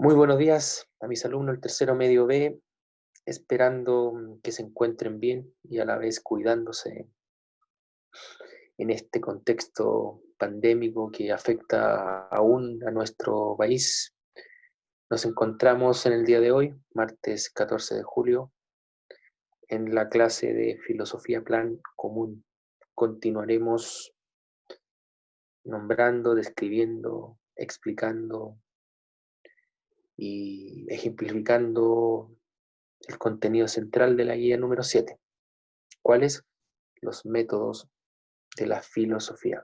Muy buenos días a mis alumnos del tercero medio B, esperando que se encuentren bien y a la vez cuidándose en este contexto pandémico que afecta aún a nuestro país. Nos encontramos en el día de hoy, martes 14 de julio, en la clase de Filosofía Plan Común. Continuaremos nombrando, describiendo, explicando y ejemplificando el contenido central de la guía número 7. ¿Cuáles? Los métodos de la filosofía,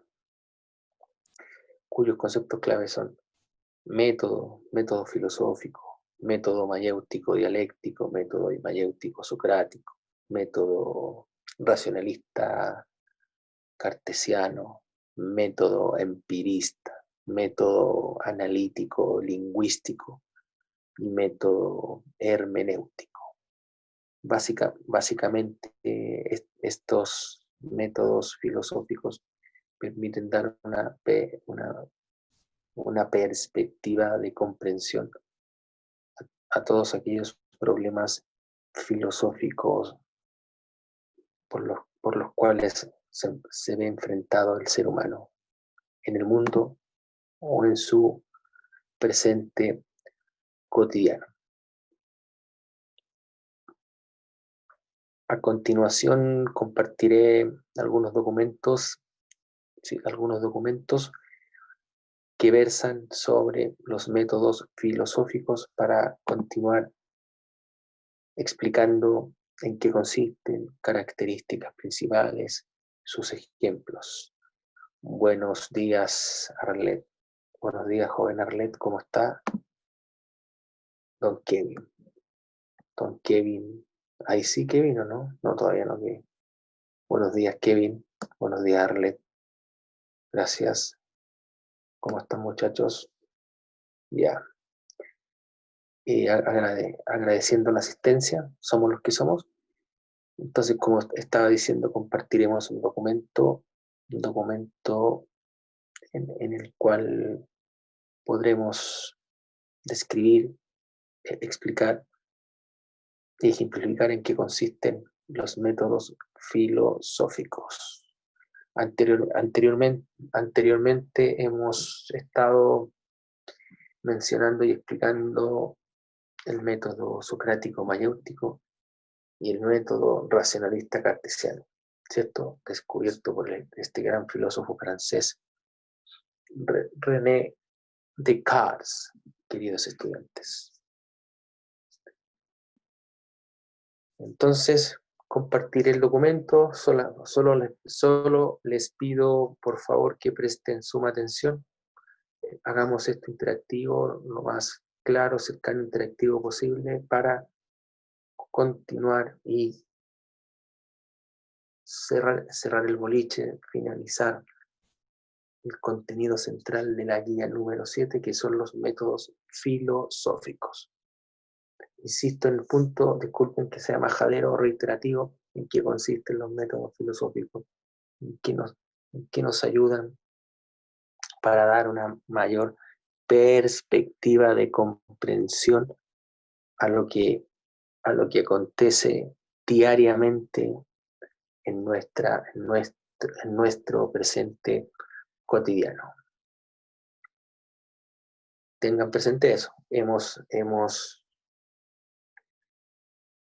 cuyos conceptos claves son método filosófico, método mayéutico dialéctico, método mayéutico socrático, método racionalista cartesiano, método empirista, método analítico lingüístico y método hermenéutico. Básicamente, estos métodos filosóficos permiten dar una perspectiva de comprensión a todos aquellos problemas filosóficos por los cuales se ve enfrentado el ser humano en el mundo o en su presente cotidiano. A continuación compartiré algunos documentos que versan sobre los métodos filosóficos para continuar explicando en qué consisten, características principales, sus ejemplos. Buenos días, Arlet. Buenos días, joven Arlet, ¿cómo está? Don Kevin. Don Kevin. Ahí sí, Kevin, ¿o no? No, todavía no, Kevin. Buenos días, Kevin. Buenos días, Arlet. Gracias. ¿Cómo están, muchachos? Ya. Y agradeciendo la asistencia, somos los que somos. Entonces, como estaba diciendo, compartiremos un documento en el cual podremos describir, explicar y ejemplificar en qué consisten los métodos filosóficos. Anteriormente hemos estado mencionando y explicando el método socrático mayéutico y el método racionalista cartesiano, ¿cierto? Descubierto por este gran filósofo francés, René Descartes, queridos estudiantes. Entonces, compartiré el documento, solo les pido por favor que presten suma atención. Hagamos esto interactivo, lo más claro, cercano, interactivo posible para continuar y cerrar el boliche, finalizar el contenido central de la guía número 7, que son los métodos filosóficos. Insisto en el punto, disculpen que sea majadero o reiterativo, en qué consisten los métodos filosóficos, en qué nos ayudan para dar una mayor perspectiva de comprensión a lo que acontece diariamente en nuestro presente cotidiano. Tengan presente eso.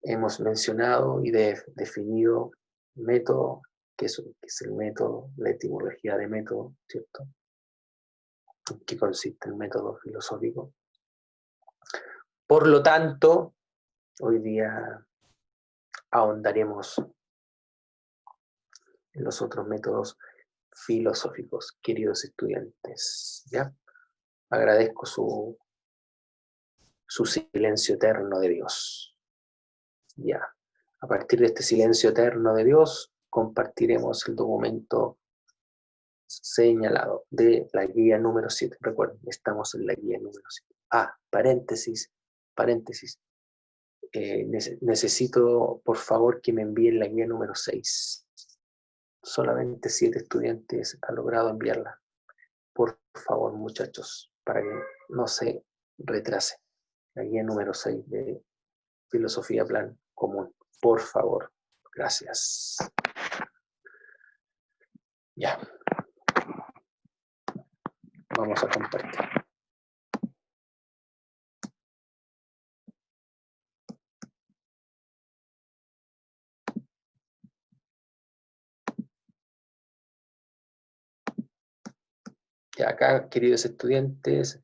Hemos mencionado y definido método, que es el método, la etimología de método, ¿cierto? ¿En qué consiste el método filosófico? Por lo tanto, hoy día ahondaremos en los otros métodos filosóficos, queridos estudiantes. ¿Ya? Agradezco su silencio eterno de Dios. Ya. A partir de este silencio eterno de Dios, compartiremos el documento señalado de la guía número 7. Recuerden, estamos en la guía número 7. Paréntesis. Necesito, por favor, que me envíen la guía número 6. Solamente 7 estudiantes han logrado enviarla. Por favor, muchachos, para que no se retrase. la guía número 6 de Filosofía Plan Común. Por favor. Gracias. Ya. Vamos a compartir. Ya acá, queridos estudiantes,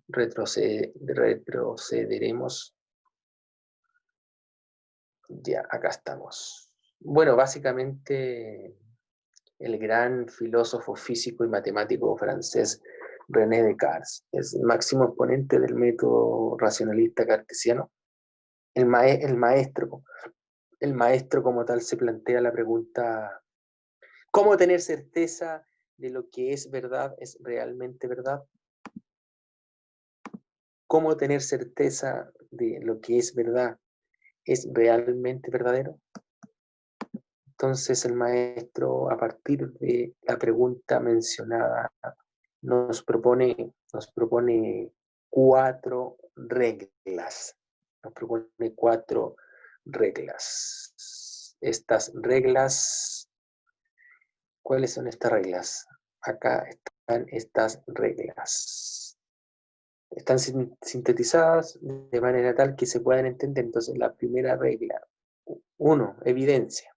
retrocederemos. Ya, acá estamos. Bueno, básicamente el gran filósofo físico y matemático francés René Descartes es el máximo exponente del método racionalista cartesiano. El maestro como tal se plantea la pregunta: ¿cómo tener certeza de lo que es verdad es realmente verdad? ¿Cómo tener certeza de lo que es verdad es realmente verdadero? Entonces el maestro, a partir de la pregunta mencionada, nos propone 4 reglas. Nos propone 4 reglas. Estas reglas, ¿cuáles son estas reglas? Acá están estas reglas. Están sintetizadas de manera tal que se puedan entender. Entonces, la primera regla, 1, evidencia.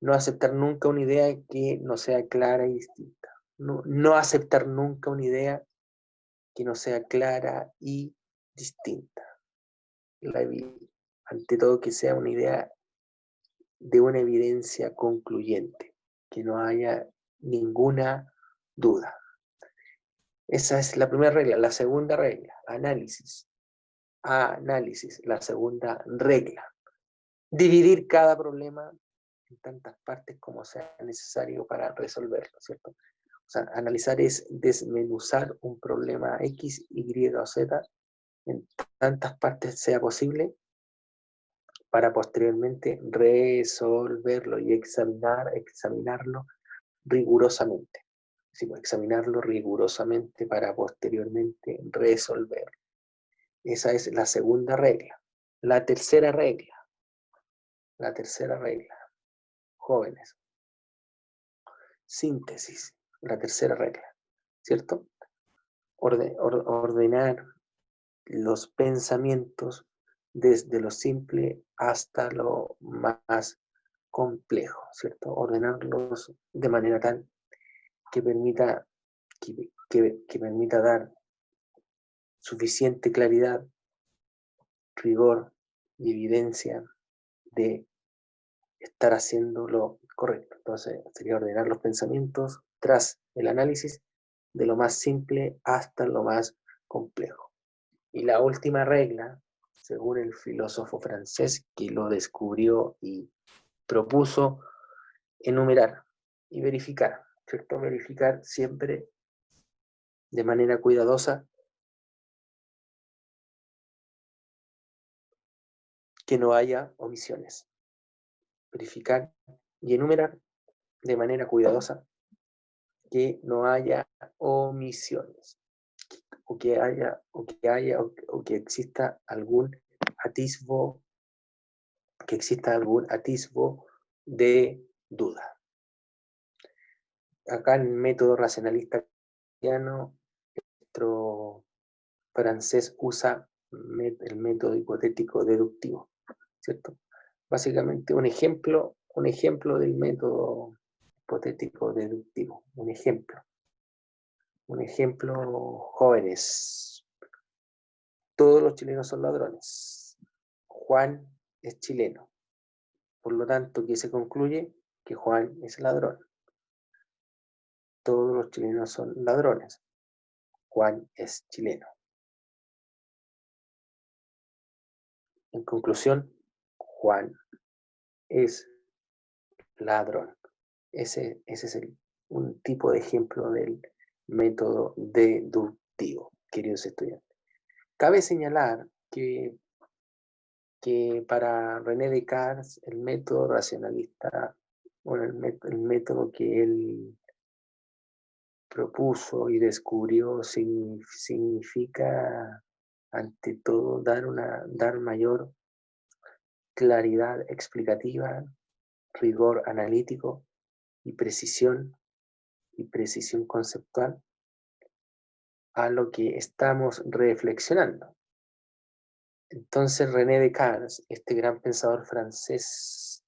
No aceptar nunca una idea que no sea clara y distinta. No aceptar nunca una idea que no sea clara y distinta. Ante todo, que sea una idea de una evidencia concluyente, que no haya ninguna duda. Esa es la primera regla. La segunda regla, análisis. Análisis. La segunda regla, dividir cada problema en tantas partes como sea necesario para resolverlo, ¿cierto? O sea, analizar es desmenuzar un problema X, Y o Z en tantas partes sea posible para posteriormente resolverlo y examinarlo rigurosamente. Sí, examinarlo rigurosamente para posteriormente resolverlo. Esa es la segunda regla. La tercera regla, jóvenes, síntesis, la tercera regla, ¿cierto? Ordenar los pensamientos desde lo simple hasta lo más complejo, ¿cierto? Ordenarlos de manera tal que permita, que permita dar suficiente claridad, rigor y evidencia de estar haciendo lo correcto. Entonces, sería ordenar los pensamientos tras el análisis de lo más simple hasta lo más complejo. Y la última regla, según el filósofo francés que lo descubrió y propuso, enumerar y verificar, ¿cierto? Verificar siempre de manera cuidadosa que no haya omisiones. Verificar y enumerar de manera cuidadosa que no haya omisiones, o que exista algún atisbo, de duda. Acá en el método racionalista cristiano, nuestro francés usa el método hipotético deductivo, ¿cierto? Básicamente un ejemplo del método hipotético deductivo, un ejemplo, jóvenes. Todos los chilenos son ladrones. Juan es chileno. Por lo tanto, ¿qué se concluye? Que Juan es ladrón. Todos los chilenos son ladrones. Juan es chileno. En conclusión, Juan es ladrón. Ese es un tipo de ejemplo del método deductivo, queridos estudiantes. Cabe señalar que para René Descartes el método racionalista, bueno, el método que él propuso y descubrió significa, ante todo, dar mayor claridad explicativa, rigor analítico y precisión conceptual a lo que estamos reflexionando. Entonces René Descartes, este gran pensador francés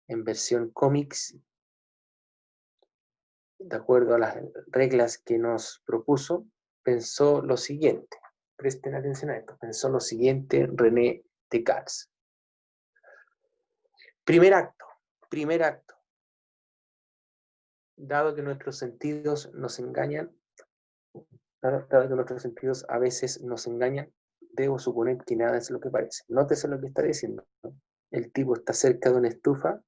en versión cómics, de acuerdo a las reglas que nos propuso, pensó lo siguiente. Presten atención a esto. Pensó lo siguiente René Descartes. Primer acto. Dado que nuestros sentidos nos engañan, dado que nuestros sentidos a veces nos engañan, debo suponer que nada es lo que parece. Nótese lo que está diciendo, ¿no? El tipo está cerca de una estufa,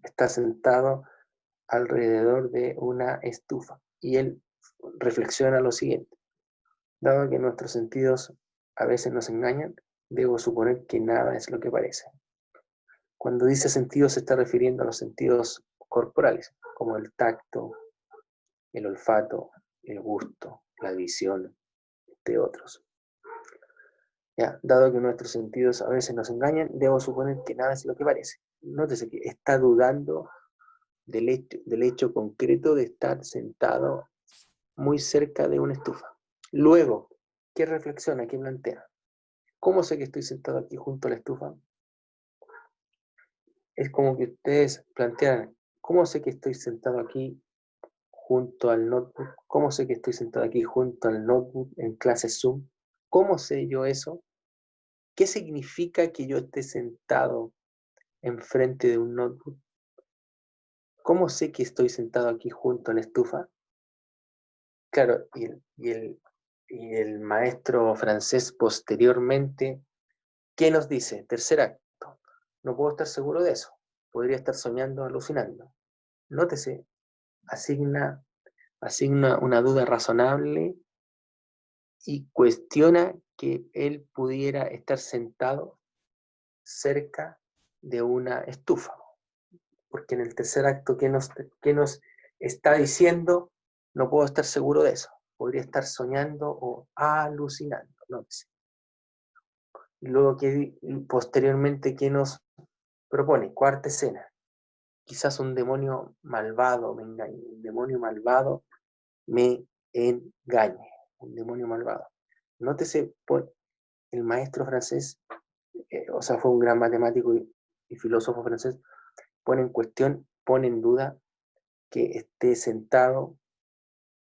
está sentado alrededor de una estufa y él reflexiona lo siguiente. Dado que nuestros sentidos a veces nos engañan, debo suponer que nada es lo que parece. Cuando dice sentidos se está refiriendo a los sentidos corporales, como el tacto, el olfato, el gusto, la visión, entre otros. Ya, dado que nuestros sentidos a veces nos engañan, debo suponer que nada es lo que parece. Nótese que está dudando del hecho concreto de estar sentado muy cerca de una estufa. Luego, ¿qué reflexiona? ¿Qué plantea? ¿Cómo sé que estoy sentado aquí junto a la estufa? Es como que ustedes plantean, ¿cómo sé que estoy sentado aquí junto al notebook? ¿Cómo sé que estoy sentado aquí junto al notebook en clase Zoom? ¿Cómo sé yo eso? ¿Qué significa que yo esté sentado enfrente de un notebook? ¿Cómo sé que estoy sentado aquí junto a la estufa? Claro, y el maestro francés posteriormente, ¿qué nos dice? Tercer acto. No puedo estar seguro de eso. Podría estar soñando, alucinando. Nótese, asigna una duda razonable y cuestiona que él pudiera estar sentado cerca de una estufa. Porque en el tercer acto, ¿qué nos está diciendo? No puedo estar seguro de eso. Podría estar soñando o alucinando. Nótese. Y luego, posteriormente, ¿qué nos propone? Cuarta escena. Quizás un demonio malvado me engañe. Un demonio malvado me engañe. Un demonio malvado. Nótese, el maestro francés, o sea, fue un gran matemático y filósofo francés, pone en cuestión, pone en duda que esté sentado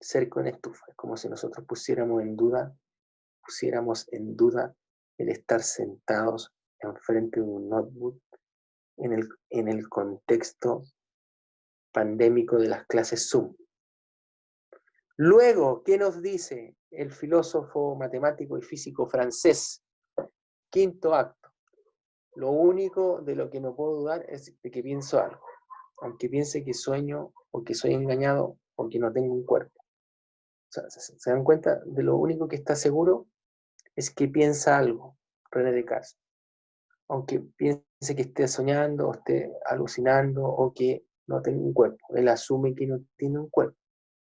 cerca de una estufa. Es como si nosotros pusiéramos en duda el estar sentados enfrente de un notebook en el contexto pandémico de las clases Zoom. Luego, ¿qué nos dice el filósofo, matemático y físico francés? Quinto acto. Lo único de lo que no puedo dudar es de que pienso algo, aunque piense que sueño o que soy engañado o que no tengo un cuerpo. O sea, ¿se dan cuenta? De lo único que está seguro es que piensa algo, René Descartes. Aunque piense que esté soñando o esté alucinando o que no tenga un cuerpo. Él asume que no tiene un cuerpo.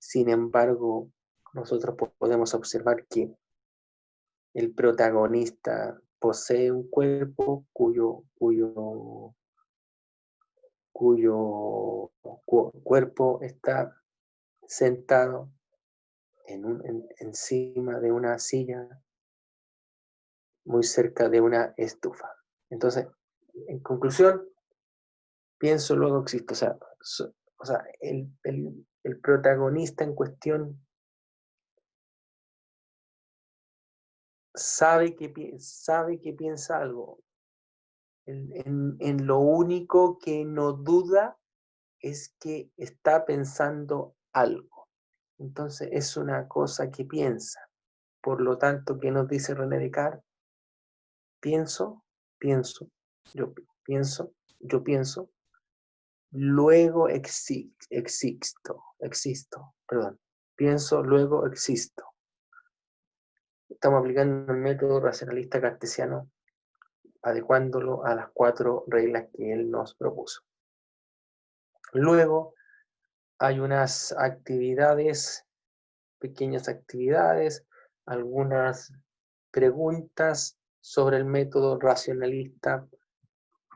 Sin embargo, nosotros podemos observar que el protagonista posee un cuerpo cuyo cuerpo está sentado encima de una silla muy cerca de una estufa. Entonces, en conclusión, pienso, luego existo. O sea el protagonista en cuestión sabe que piensa algo. En lo único que no duda es que está pensando algo. Entonces es una cosa que piensa. Por lo tanto, ¿qué nos dice René Descartes? Pienso, yo pienso, luego existo, perdón. Pienso, luego existo. Estamos aplicando el método racionalista cartesiano, adecuándolo a las 4 reglas que él nos propuso. Luego, hay unas actividades, pequeñas actividades, algunas preguntas sobre el método racionalista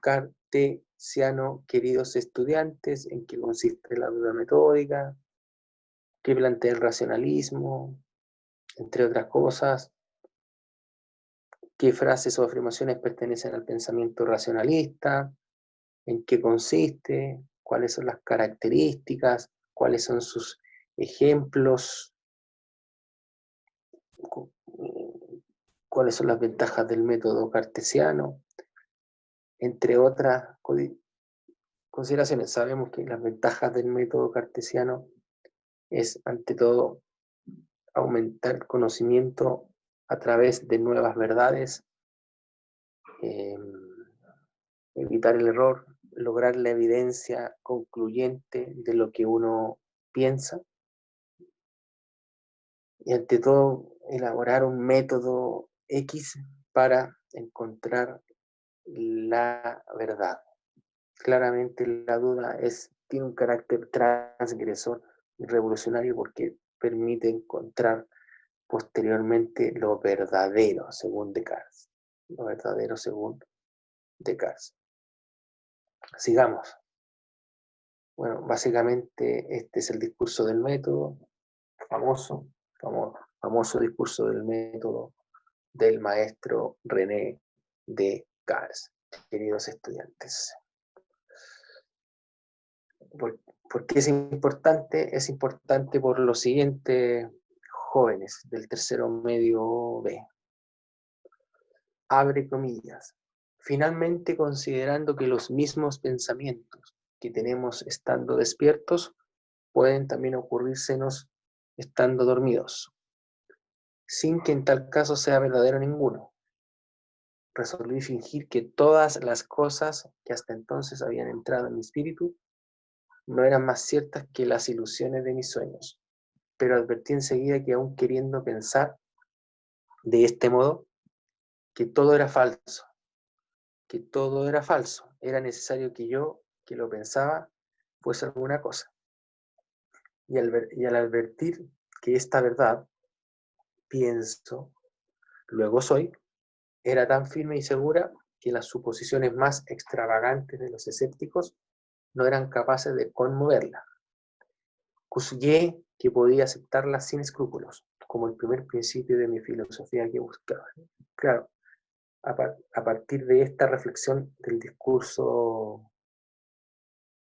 cartesiano, queridos estudiantes, en qué consiste la duda metódica, qué plantea el racionalismo, entre otras cosas, qué frases o afirmaciones pertenecen al pensamiento racionalista, en qué consiste, cuáles son las características, cuáles son sus ejemplos, cuáles son las ventajas del método cartesiano, entre otras consideraciones. Sabemos que las ventajas del método cartesiano es, ante todo, aumentar el conocimiento a través de nuevas verdades, evitar el error, lograr la evidencia concluyente de lo que uno piensa y, ante todo, elaborar un método X para encontrar la verdad. Claramente la duda tiene un carácter transgresor y revolucionario porque permite encontrar posteriormente lo verdadero según Descartes. Lo verdadero según Descartes. Sigamos. Bueno, básicamente este es el discurso del método, famoso discurso del método del maestro René Descartes, queridos estudiantes. ¿Por qué es importante? Es importante por los siguientes jóvenes del tercero medio B. Abre comillas. Finalmente, considerando que los mismos pensamientos que tenemos estando despiertos pueden también ocurrírsenos estando dormidos, sin que en tal caso sea verdadero ninguno, resolví fingir que todas las cosas que hasta entonces habían entrado en mi espíritu no eran más ciertas que las ilusiones de mis sueños, pero advertí enseguida que, aún queriendo pensar de este modo, que todo era falso, era necesario que yo, que lo pensaba, fuese alguna cosa. Y al advertir que esta verdad, pienso, luego soy, era tan firme y segura que las suposiciones más extravagantes de los escépticos no eran capaces de conmoverla. Juzgué que podía aceptarla sin escrúpulos, como el primer principio de mi filosofía que buscaba. Claro, a partir de esta reflexión del discurso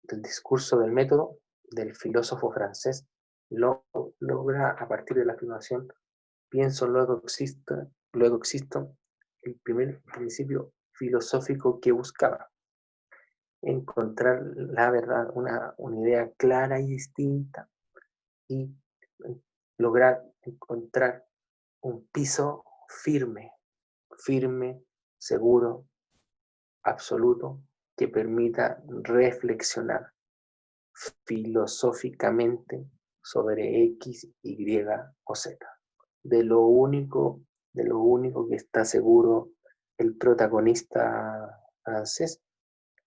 del método del filósofo francés, logra, a partir de la afirmación pienso, luego existo, el primer principio filosófico que buscaba: encontrar la verdad, una idea clara y distinta, y lograr encontrar un piso firme, seguro, absoluto, que permita reflexionar filosóficamente sobre X, Y o Z. De lo único que está seguro el protagonista francés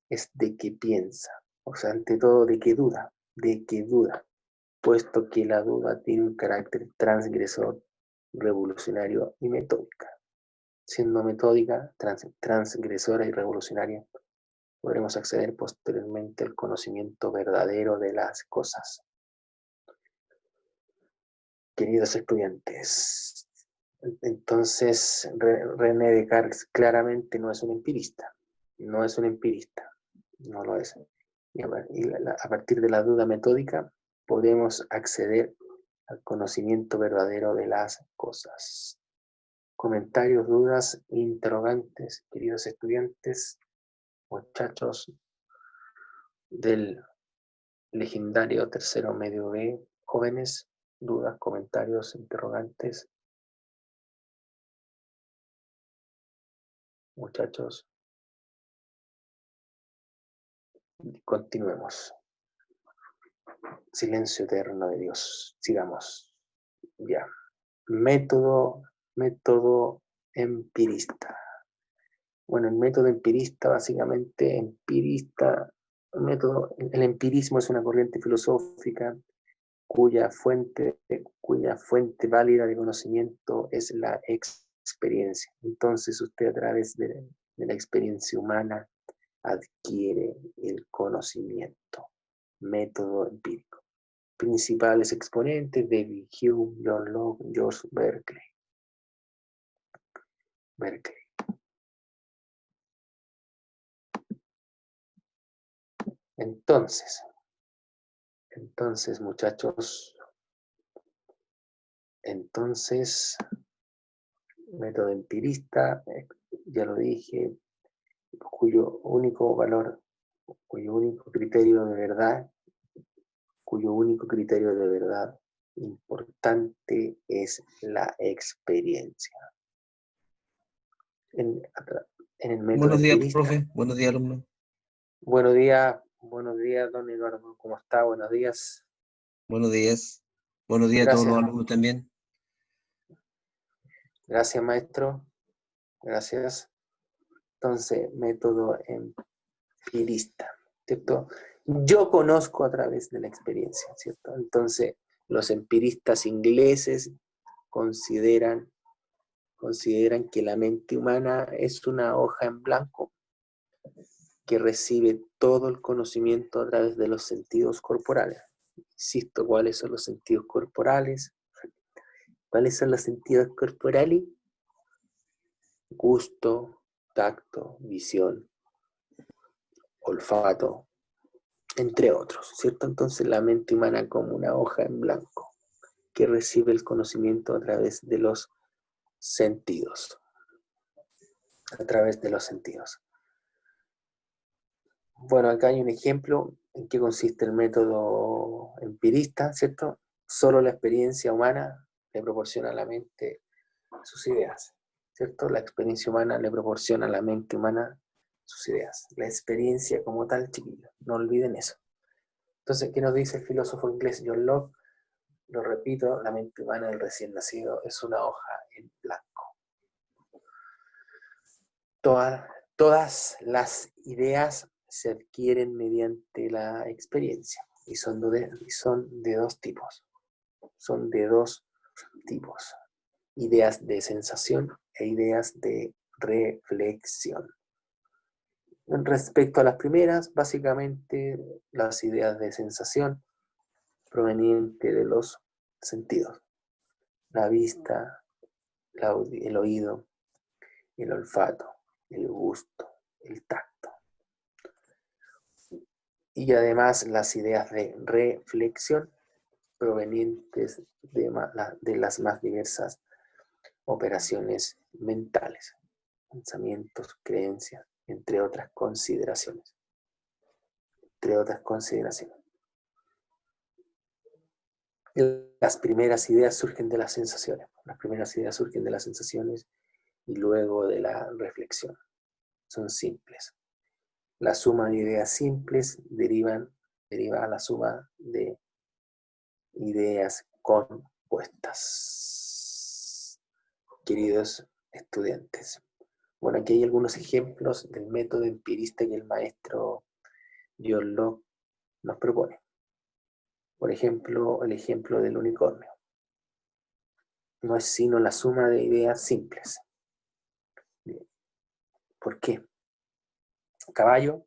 es de que piensa, o sea, ante todo de que duda, puesto que la duda tiene un carácter transgresor, revolucionario y metódica. Siendo metódica, transgresora y revolucionaria, podremos acceder posteriormente al conocimiento verdadero de las cosas. Queridos estudiantes, entonces René Descartes claramente no es un empirista, no lo es. Y a partir de la duda metódica podemos acceder al conocimiento verdadero de las cosas. Comentarios, dudas, interrogantes, queridos estudiantes, muchachos del legendario tercero medio B, jóvenes, dudas, comentarios, interrogantes, muchachos, continuemos. Silencio eterno de Dios. Sigamos. Ya. Método empirista. Bueno, el método empirista, básicamente, el empirismo es una corriente filosófica cuya fuente válida de conocimiento es la experiencia. Entonces usted a través de la experiencia humana adquiere el conocimiento, método empírico. Principales exponentes: David Hume, John Locke, George Berkeley. Entonces, muchachos, método empirista, ya lo dije, cuyo único criterio de verdad importante es la experiencia. En el método Buenos días, empirista. profe. Buenos días, alumno. Buenos días, don Eduardo. ¿Cómo está? Buenos días. Buenos días. Buenos días a todos los Gracias. alumnos también. Gracias, maestro. Gracias. Entonces, método empirista, ¿cierto? Yo conozco a través de la experiencia, ¿cierto? Entonces, los empiristas ingleses consideran que la mente humana es una hoja en blanco que recibe todo el conocimiento a través de los sentidos corporales. Insisto, ¿cuáles son los sentidos corporales? ¿Cuáles son los sentidos corporales? Gusto, tacto, visión, olfato, entre otros, ¿cierto? Entonces la mente humana como una hoja en blanco que recibe el conocimiento a través de los sentidos. A través de los sentidos. Bueno, acá hay un ejemplo en qué consiste el método empirista, ¿cierto? Solo la experiencia humana le proporciona a la mente sus ideas, ¿cierto? La experiencia humana le proporciona a la mente humana sus ideas. La experiencia como tal, chiquillos, no olviden eso. Entonces, ¿qué nos dice el filósofo inglés John Locke? Lo repito, la mente humana del recién nacido es una hoja en blanco. Todas las ideas se adquieren mediante la experiencia y son de dos tipos. Son de dos tipos. Ideas de sensación e ideas de reflexión. Respecto a las primeras, básicamente las ideas de sensación provenientes de los sentidos. La vista, el oído, el olfato, el gusto, el tacto. Y además las ideas de reflexión provenientes de las más diversas operaciones mentales, pensamientos, creencias, entre otras consideraciones. Las primeras ideas surgen de las sensaciones. Y luego de la reflexión. Son simples. La suma de ideas simples deriva a la suma de ideas compuestas. Queridos estudiantes. Bueno, aquí hay algunos ejemplos del método empirista que el maestro John Locke nos propone. Por ejemplo, el ejemplo del unicornio. No es sino la suma de ideas simples. ¿Por qué? Caballo,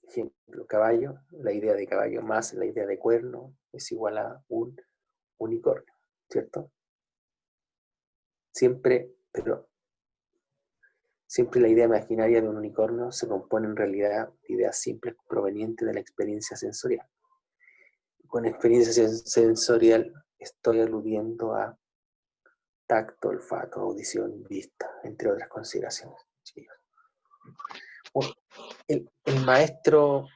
ejemplo, caballo, la idea de caballo más la idea de cuerno es igual a un unicornio, ¿cierto? Siempre la idea imaginaria de un unicornio se compone en realidad de ideas simples provenientes de la experiencia sensorial. Con experiencia sensorial estoy aludiendo a tacto, olfato, audición, vista, entre otras consideraciones. El maestro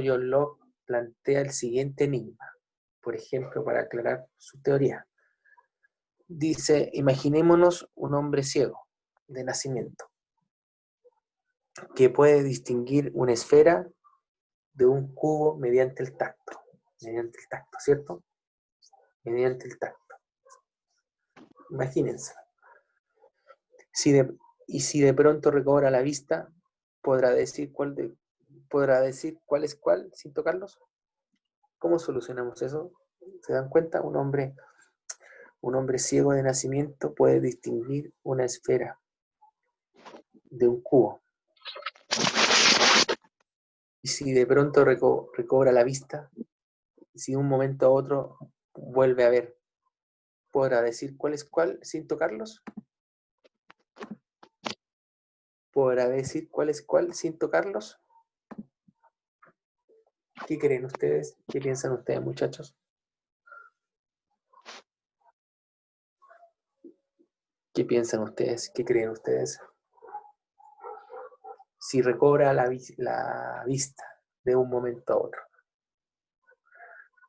John Locke plantea el siguiente enigma, por ejemplo, para aclarar su teoría. Dice, imaginémonos un hombre ciego de nacimiento que puede distinguir una esfera de un cubo mediante el tacto, ¿cierto? Mediante el tacto. Imagínense. Si de pronto recobra la vista, ¿Podrá decir podrá decir cuál es cuál sin tocarlos? ¿Cómo solucionamos eso? ¿Se dan cuenta? Un hombre ciego de nacimiento puede distinguir una esfera de un cubo. Y si de pronto recobra la vista, y si de un momento a otro vuelve a ver, ¿podrá decir cuál es cuál sin tocarlos? ¿Podrá decir cuál es cuál sin tocarlos? ¿Qué creen ustedes? ¿Qué piensan ustedes, muchachos? ¿Qué piensan ustedes? ¿Qué creen ustedes? Si recobra la vista de un momento a otro,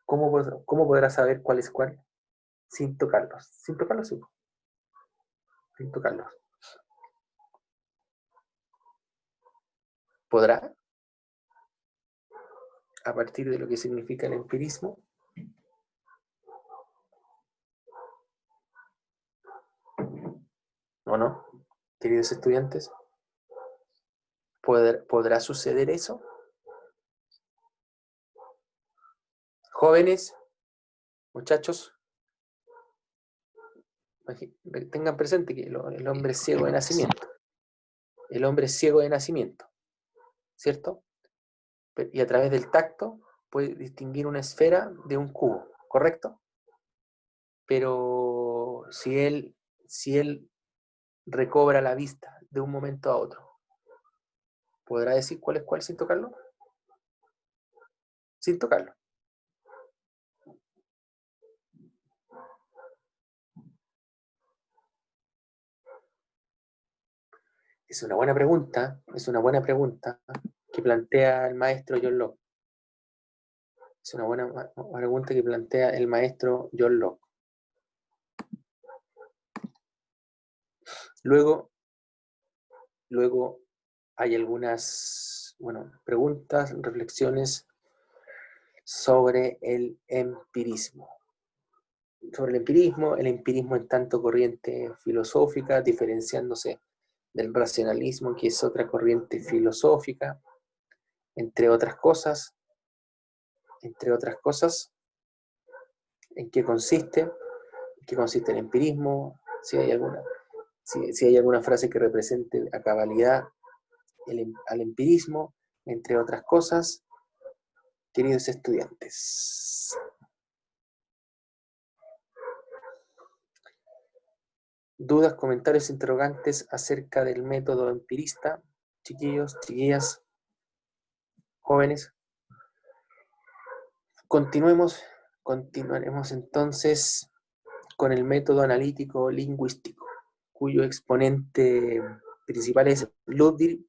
¿cómo podrá saber cuál es cuál? Sin tocarlos. Sin tocarlos, sí. Sin tocarlos. ¿Podrá? A partir de lo que significa el empirismo. ¿O no? Queridos estudiantes, ¿podrá suceder eso? Jóvenes, muchachos, tengan presente que el hombre es ciego de nacimiento. El hombre es ciego de nacimiento, ¿cierto? Y a través del tacto puede distinguir una esfera de un cubo, ¿correcto? Pero si él recobra la vista de un momento a otro, ¿podrá decir cuál es cuál sin tocarlo? Sin tocarlo. Es una buena pregunta que plantea el maestro John Locke. Es una buena pregunta que plantea el maestro John Locke. Luego hay algunas, preguntas, reflexiones sobre el empirismo. Sobre el empirismo en tanto corriente filosófica, diferenciándose del racionalismo, que es otra corriente filosófica, entre otras cosas. ¿En qué consiste? ¿En qué consiste el empirismo? Si hay alguna frase que represente a cabalidad al empirismo, entre otras cosas, queridos estudiantes. ¿Dudas, comentarios, interrogantes acerca del método empirista? Chiquillos, chiquillas, jóvenes. Continuaremos entonces con el método analítico lingüístico, cuyo exponente principal es Ludwig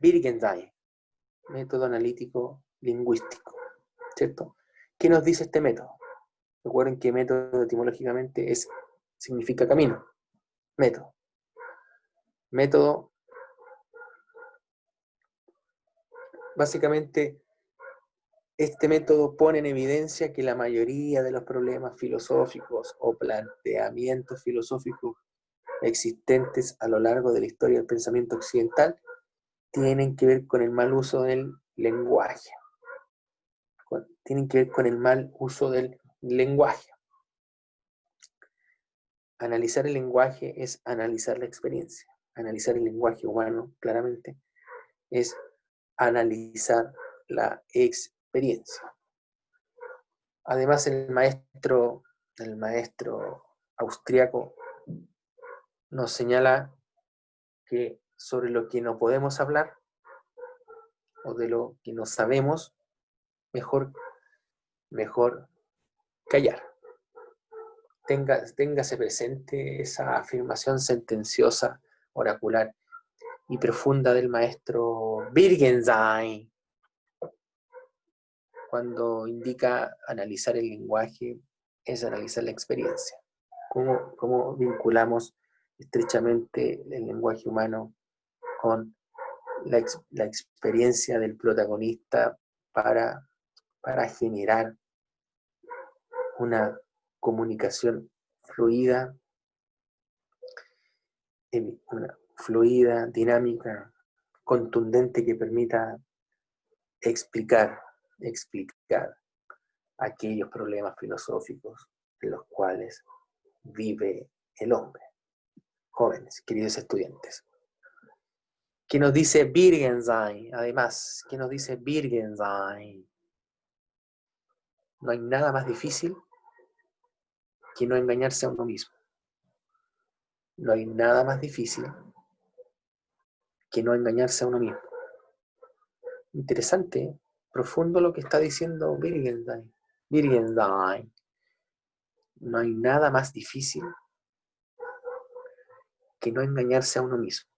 Wittgenstein, método analítico lingüístico, ¿cierto? ¿Qué nos dice este método? Recuerden que método etimológicamente significa camino. Método, básicamente, este método pone en evidencia que la mayoría de los problemas filosóficos o planteamientos filosóficos existentes a lo largo de la historia del pensamiento occidental tienen que ver con el mal uso del lenguaje. Analizar el lenguaje es analizar la experiencia. Analizar el lenguaje humano, claramente, es analizar la experiencia. Además, el maestro austriaco nos señala que sobre lo que no podemos hablar o de lo que no sabemos, mejor callar. Téngase presente esa afirmación sentenciosa, oracular y profunda del maestro Wittgenstein, cuando indica analizar el lenguaje es analizar la experiencia. ¿Cómo vinculamos estrechamente el lenguaje humano con la experiencia del protagonista para generar una comunicación fluida una fluida, dinámica, contundente que permita explicar aquellos problemas filosóficos en los cuales vive el hombre. Jóvenes, queridos estudiantes. ¿Qué nos dice Wittgenstein? Además, ¿qué nos dice Wittgenstein? No hay nada más difícil que no engañarse a uno mismo. No hay nada más difícil que no engañarse a uno mismo. Interesante, profundo lo que está diciendo Wittgenstein. Wittgenstein. No hay nada más difícil que no engañarse a uno mismo.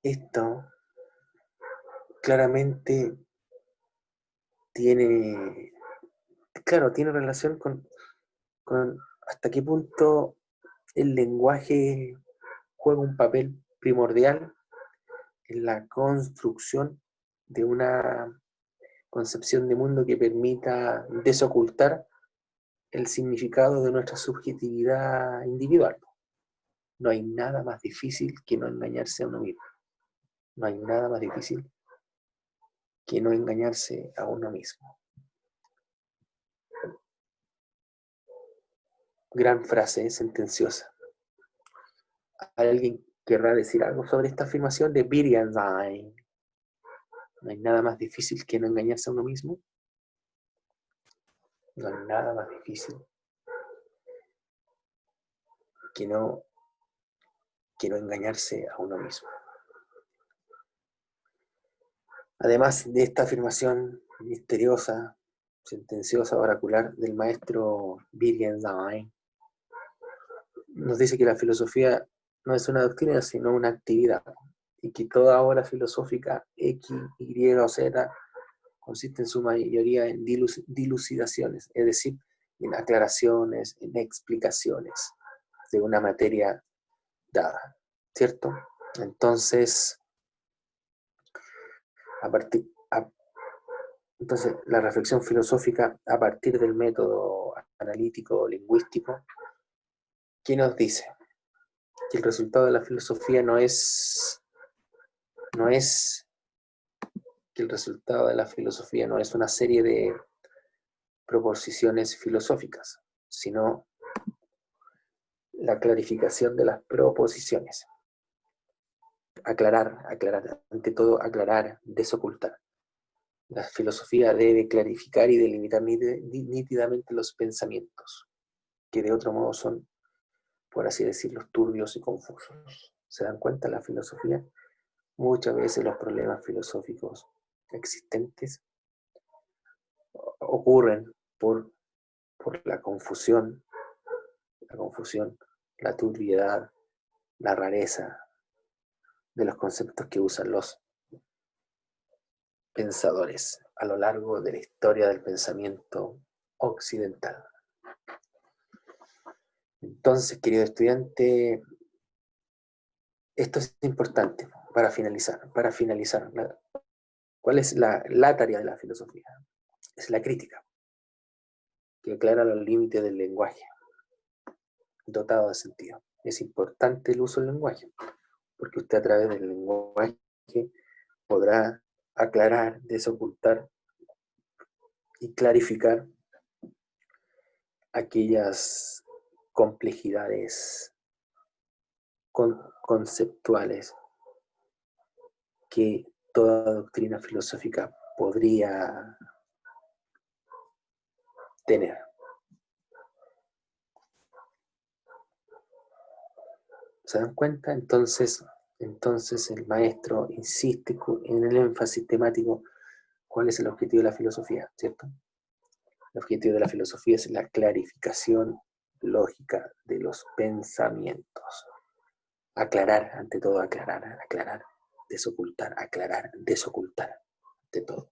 Esto claramente tiene relación con hasta qué punto el lenguaje juega un papel primordial en la construcción de una concepción de mundo que permita desocultar el significado de nuestra subjetividad individual. No hay nada más difícil que no engañarse a uno mismo. No hay nada más difícil que no engañarse a uno mismo. Gran frase, sentenciosa. ¿Alguien querrá decir algo sobre esta afirmación de Wittgenstein? No hay nada más difícil que no engañarse a uno mismo. No hay nada más difícil que no engañarse a uno mismo. Además de esta afirmación misteriosa, sentenciosa, oracular del maestro Wittgenstein, nos dice que la filosofía no es una doctrina, sino una actividad, y que toda obra filosófica X, Y o Z consiste en su mayoría en dilucidaciones, es decir, en aclaraciones, en explicaciones de una materia dada, ¿cierto? Entonces, la reflexión filosófica a partir del método analítico lingüístico, ¿qué nos dice? Que el resultado de la filosofía no es una serie de proposiciones filosóficas, sino la clarificación de las proposiciones. Aclarar, ante todo aclarar, desocultar. La filosofía debe clarificar y delimitar nítidamente los pensamientos, que de otro modo son, por así decirlo, turbios y confusos. ¿Se dan cuenta? La filosofía, muchas veces los problemas filosóficos existentes ocurren por la confusión, la turbiedad, la rareza de los conceptos que usan los pensadores a lo largo de la historia del pensamiento occidental. Entonces, querido estudiante, esto es importante para finalizar. ¿Cuál es la tarea de la filosofía? Es la crítica, que aclara los límites del lenguaje dotado de sentido. Es importante el uso del lenguaje, porque usted a través del lenguaje podrá aclarar, desocultar y clarificar aquellas complejidades conceptuales que toda doctrina filosófica podría tener. ¿Se dan cuenta? Entonces el maestro insiste en el énfasis temático. ¿Cuál es el objetivo de la filosofía? ¿Cierto? El objetivo de la filosofía es la clarificación lógica de los pensamientos. Aclarar, ante todo, aclarar, desocultar, aclarar, desocultar, ante todo.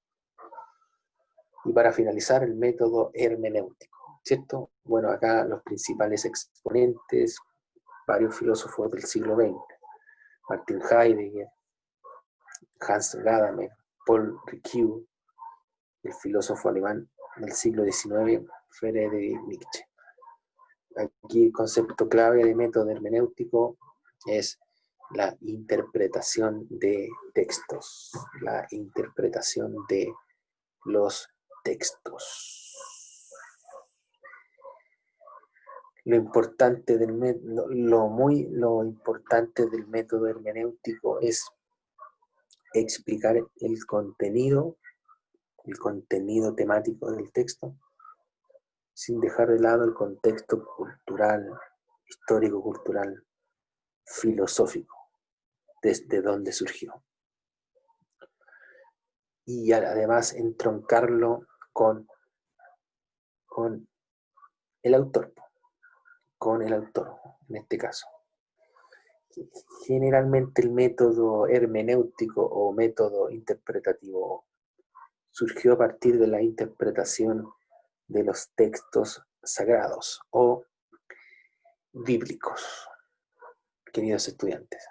Y para finalizar, el método hermenéutico, ¿cierto? Bueno, acá los principales exponentes, varios filósofos del siglo XX, Martin Heidegger, Hans Gadamer, Paul Ricoeur, el filósofo alemán del siglo XIX, Friedrich Nietzsche. Aquí el concepto clave de método hermenéutico es la interpretación de textos, la interpretación de los textos. Lo importante lo importante del método hermenéutico es explicar el contenido temático del texto, sin dejar de lado el contexto cultural, histórico-cultural, filosófico, desde donde surgió. Y además entroncarlo con el autor, en este caso. Generalmente el método hermenéutico o método interpretativo surgió a partir de la interpretación de los textos sagrados o bíblicos, queridos estudiantes.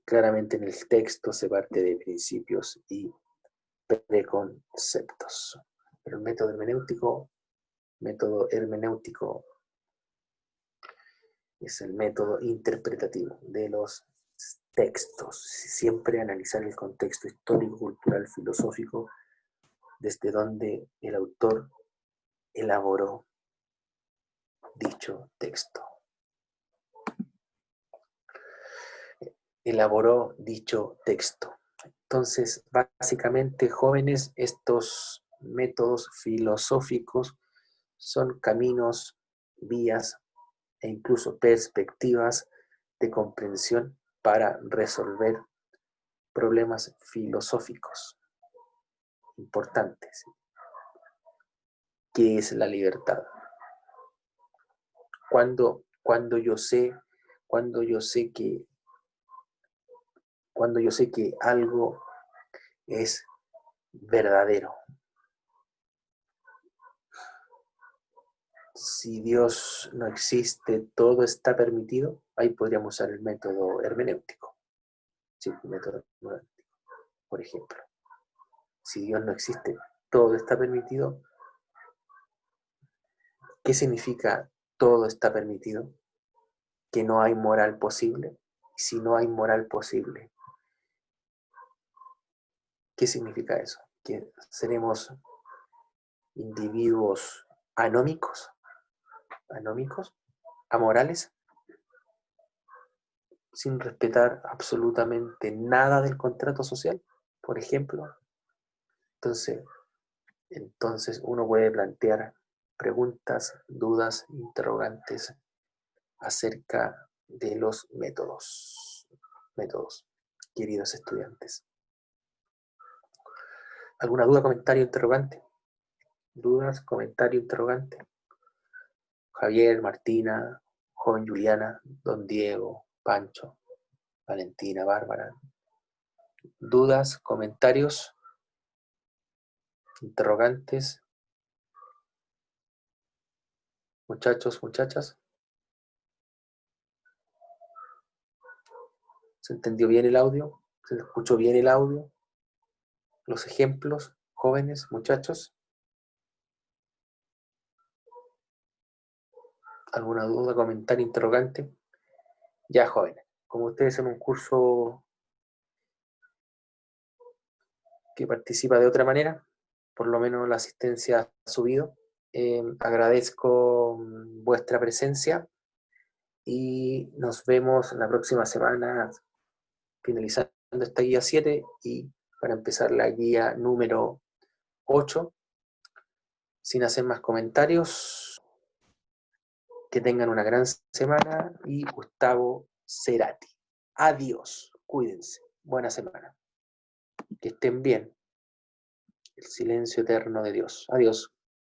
Claramente en el texto se parte de principios y preconceptos. Pero el método hermenéutico es el método interpretativo de los textos. Siempre analizar el contexto histórico, cultural, filosófico, desde donde el autor elaboró dicho texto. Entonces, básicamente, jóvenes, estos métodos filosóficos son caminos, vías e incluso perspectivas de comprensión para resolver problemas filosóficos importantes. ¿Qué es la libertad? Cuando yo sé que algo es verdadero. Si Dios no existe, todo está permitido, ahí podríamos usar el método hermenéutico. Sí, el método hermenéutico, por ejemplo. Si Dios no existe, todo está permitido. ¿Qué significa todo está permitido? Que no hay moral posible. Si no hay moral posible, ¿qué significa eso? Que seremos individuos anómicos, amorales, sin respetar absolutamente nada del contrato social, por ejemplo. Entonces uno puede plantear preguntas, dudas, interrogantes acerca de los métodos, queridos estudiantes. ¿Alguna duda, comentario, interrogante? ¿Dudas, comentario, interrogante? Javier, Martina, joven Juliana, don Diego, Pancho, Valentina, Bárbara. ¿Dudas, comentarios, interrogantes? Muchachos, muchachas. ¿Se entendió bien el audio? ¿Se escuchó bien el audio? ¿Los ejemplos, jóvenes, muchachos? ¿Alguna duda, comentario, interrogante? Ya, jóvenes, como ustedes en un curso que participa de otra manera, por lo menos la asistencia ha subido, agradezco vuestra presencia y nos vemos la próxima semana finalizando esta guía 7 y para empezar la guía número 8. Sin hacer más comentarios, que tengan una gran semana y Gustavo Cerati. Adiós, cuídense, buena semana. Que estén bien. El silencio eterno de Dios. Adiós.